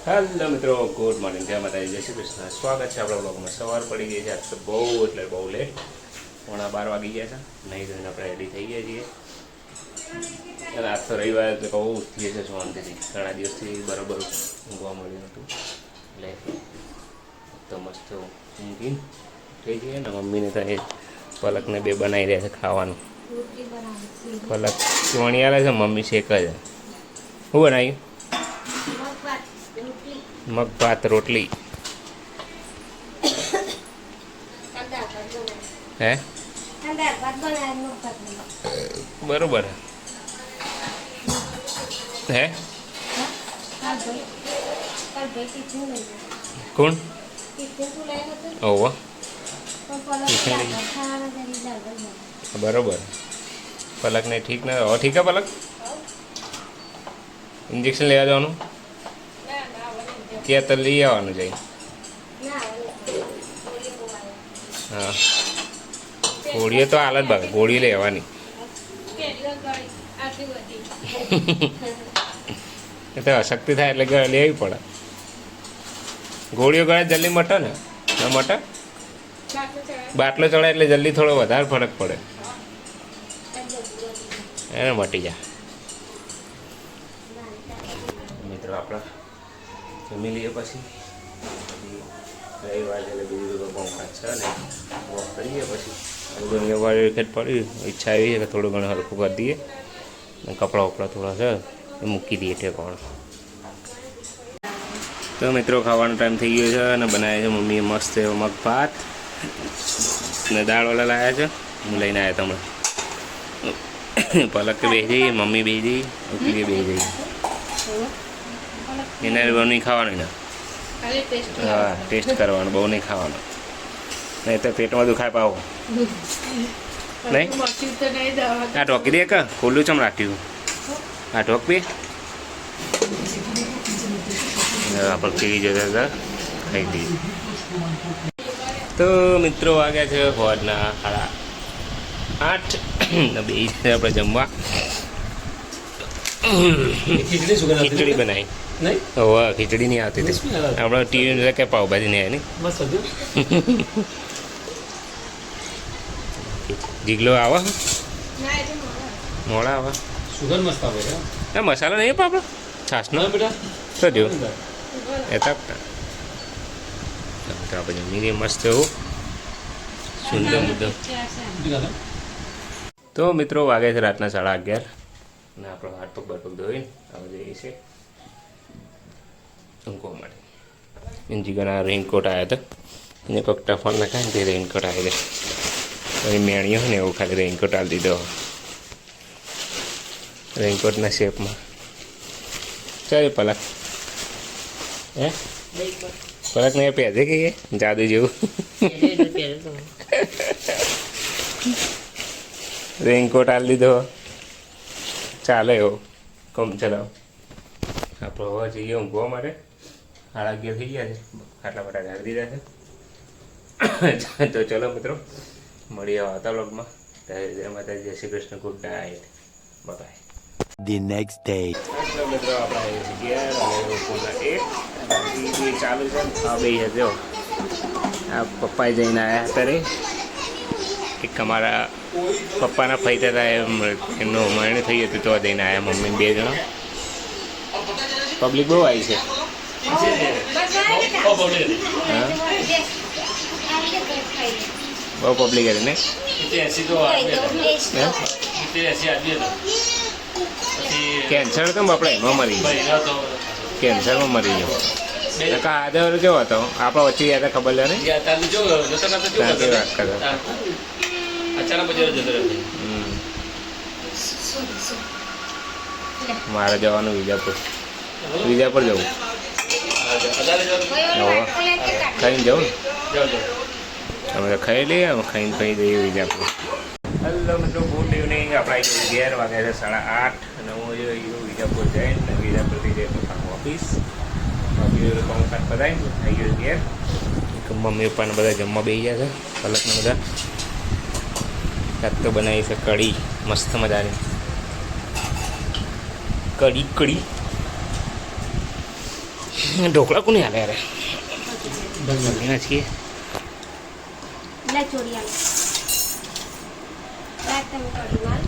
Hello મિત્રો, good morning, જય માતાજી, જય શ્રી કૃષ્ણ. સ્વાગત છે આપણા બ્લોગમાં. સવાર પડી ગઈ છે આજ તો બહુ એટલે બહુ લેટ. 12:30 વાગી ગયા છે. નહીં ધોઈને આપણે રેડી થઈ ગયા છીએ. અને આજ તો રવિવાર એટલે બહુ ઉઠીએ છે શાંતિથી. ઘણા દિવસથી બરાબર ઊંઘવા મળ્યું હતું એટલે તો મસ્ત ઊંઘી થઈ જઈએ ને. મમ્મીને તો એ પલકને બે બનાવી રહ્યા છે ખાવાનું. પલક વણી આવે છે, મમ્મી શેક છે. શું બનાવ્યું? મગ ભાત રોટલી. હે બરોબર હે કોણ? ઓહો બરોબર. પલકને ઠીક ના હો? ઠીક હે પલક? ઇન્જેક્શન લેવા જવાનું ક્યાં તો લઈ આવવાનું જાય. હા, ગોળીઓ તો હાલ જ ભાગે, ગોળી લેવાની. એ તો અશક્તિ થાય એટલે લેવી પડે. ગોળીઓ ગળે જલ્દી મટે ને? ન મટે? બાટલો ચડાય એટલે જલ્દી થોડો વધારે ફરક પડે. એને મટી જાય. મિત્રો આપણા જમી લઈએ પછી રવિવાર એટલે બીજું બધું કામકાજ છે ને વોક કરીએ. પછી રવિવાર વિકેટ પડી, ઈચ્છા એવી છે કે થોડું ઘણું હલકું કરી દઈએ અને કપડાં વપડા થોડા છે એ મૂકી દઈએ ઠેકાણ. તો મિત્રો ખાવાનો ટાઈમ થઈ ગયો છે અને બનાવ્યા છે મમ્મીએ મસ્ત એવો મગ ભાત ને દાળવાળા લાવ્યા છે. હું લઈને આવ્યા તમને. પલક તો બેસી જઈએ, મમ્મી બેસી જઈએ, ઉકલી બેસી જઈએ. એને બહુ નહીં ખાવાનું ને? હા, ટેસ્ટ કરવાનું, બહુ નહીં ખાવાનું, નહીં તો પેટમાં દુખાય પાવો. નહીં આ ઢોકી દે કે ખુલ્લું ચમ રાખ્યું? આ ઢોક બી આપણે કેવી જતા હતા ખાઈ દઈએ. તો મિત્રો વાગ્યા છે સવારના 8:30 બે આપણે જમવા. ખીચડી બનાવી. હવે ખીચડી નહીં આવતી હતી આપણે ટીવી કે પાવભાજી નહીં આવી. જીગલો આવે મોડા આવે. સુગર મસ્ત આવે છે. મસાલો નહીં પાપડો છાસનો તો જો એ તક આપણે જમી મસ્ત એવું સુંદર મુદ્દો. તો મિત્રો વાગે છે રાતના 11:30 અને આપણો હાથ પગ બરપગ ધોઈને હવે જઈએ છીએ ઊંઘવા માટે. જીગરના રેઇનકોટ આવ્યા હતા, એને કોઈક ટફન નખાય ને તે રેઇનકોટ આવી જાય. પછી મેણીઓ ને એવું ખાલી રેઇનકોટ આપી દીધો રેઇનકોટના શેપમાં. ચાલ પલક હે પલક ને પહેરે કે જાદુ જેવું રેઇનકોટ આપી દીધો. ચાલે એવો કમ ચલાવો. આપણે હવે જઈએ ઊંઘવા માટે. 11:30 થઈ ગયા છે. આટલા બધા ઢાળી દીધા છે. તો ચલો મિત્રો મળીએ આવતા વ્લોગમાં. જય માતાજી, જય Shri Krishna, good night, bye. The next day. મિત્રો આપણે ચાલુ છે. હા ભાઈ જો આ પપ્પાએ જઈને આવ્યા અત્યારે. એક અમારા પપ્પાના ફાયદા હતા એમનું મરણી થઈ હતું તો જઈને આવ્યા. મમ્મી 2 જણા. પબ્લિક બહુ આવી છે. બહુ પબ્લિક હતી ને. કેન્સર કેમ આપણે એમાં મરી ગયો? કેન્સરમાં મરી ગયો. આદર કેવો હતો આપણા વચ્ચે યાદ ખબર લે નહીં વાત કરે. મારે જવાનું વિજાપુર જવું. ખાઈને જવું ને અમે તો ખાઈ લઈએ. અમે ખાઈ જઈએ વિજાપુર. હેલો મિત્રો, ગુડ ઇવનિંગ. આપણે 11 વાગ્યા છે 8:30 અને હું વિજાપુર જઈને વિજાપુરથી જઈએ પોતાનું ઓફિસ. કામકાજ બધાય થઈ ગયું ઘેર. મમ્મી પપ્પાને બધા જમવા બેસી ગયા છે. પલકને બધા કાંક તો બનાવી છે કઢી મસ્ત મજાની. કઢી ઢોકળા કોને હાલે યાર બન્યા છીએ લે ચોરિયા લાગ તમે કડી માલ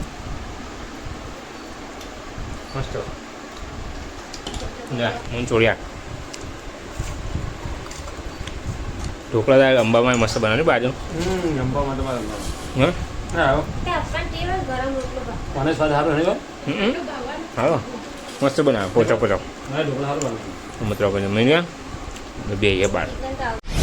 મસ્ત જા મંચુરિયા ઢોકળા દાળ અંબામાં મસ્ત બનાવ્યું બાજુ જમવામાં તમારે હા હા તે આપણ તેલ ગરમ રોટલો બા મને સ્વાદ સારો નહીં હા મસ્ત બનાવ્યો પોચો પોચો હા ઢોકળા સારું બને મિત્રો મેં બે બાર એકદમ તો